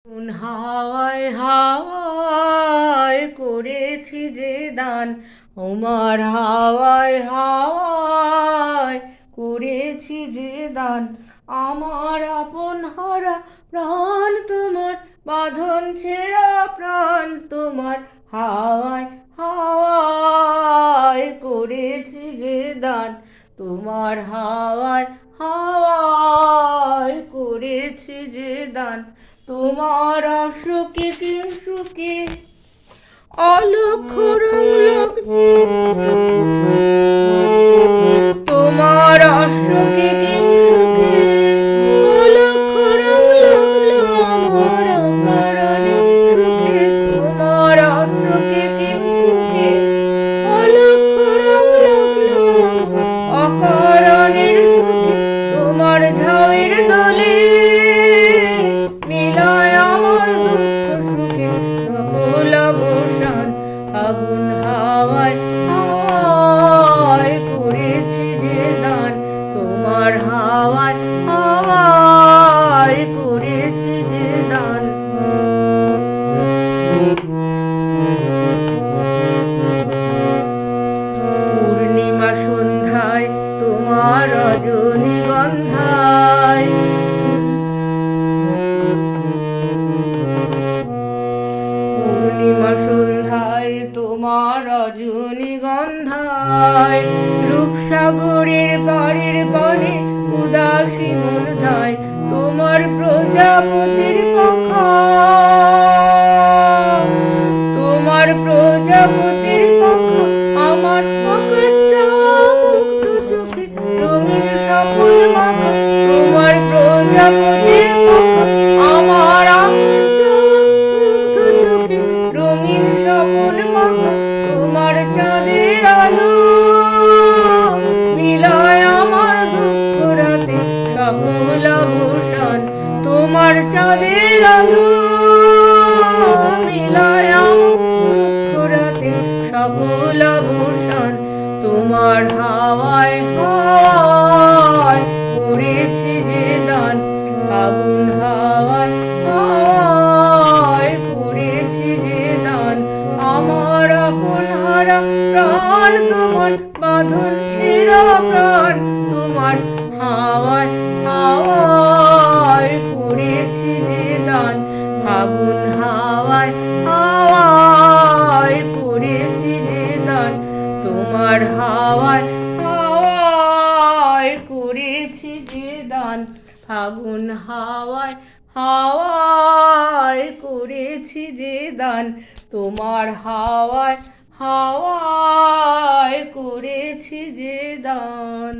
কোন হাওয়ায় হাওয়ায় করেছি যে দান, তোমার হাওয়ায় হাওয়ায় করেছি যে দান। আমার আপন হারা প্রাণ তোমার, বাঁধন ছেঁড়া প্রাণ তোমার হাওয়ায় হাওয়ায় করেছি যে দান। তোমার হাওয়ায় হাওয়ায় করেছি যে দান। তোমার অসুখে কিংসুখে অলক্ষ রং, তোমার অসুখে কিংসুখে অলক্ষ রং লাগলো আমার অকারণে সুখে। তোমার অসুখে কিংসুখে অলক্ষ রং লাগলো অকারণের সুখে। তোমার ঝাউয়ের দোলে আগুন হাওয়ায় হাওয়ায় করেছি যে দান। তোমার হাওয়ায় হাওয়ায় করেছি যে দান। পূর্ণিমা সন্ধ্যায় তোমার রজনীগন্ধায়, পূর্ণিমা সন্ধ্যায় তোমার রজনীগন্ধায়, রূপসাগরের পাড়ের পানে উদাসী মন ধায়। তোমার প্রজাপতির পাখা, তোমার প্রজাপতির পাখা আমার আকাশ চাওয়া মুগ্ধ চোখে রঙিন স্বপ্ন মাখা। তোমার প্রজাপতির পাখা আমার আকাশ চাওয়া মুগ্ধ চোখে রঙিন স্বপ্ন মাখা। তোমার চাঁদের আলো মিলায় আমার দুঃখ রাতে সকল আভূষণ। তোমার চাঁদের আলো মিলায় আমার দুঃখ রাতে সকল আভূষণ। তোমার হাওয়ায় হাওয়ায় করেছি যে দান। আগুন হাওয়ায় হাওয়ায় করেছি যে দান। আমার আপন হারা প্রাণ তোমার, বাঁধন ছেঁড়া প্রাণ তোমার হাওয়ায় হাওয়ায় করেছি যে দান। ফাগুন হাওয়ায় হাওয়ায় করেছি যে দান। তোমার হাওয়ায় হাওয়ায় করেছি যে দান। ফাগুন হাওয়ায় হাওয়ায় করেছি যে দান। তোমার হাওয়ায় হাওয়ায় করেছি যে দান।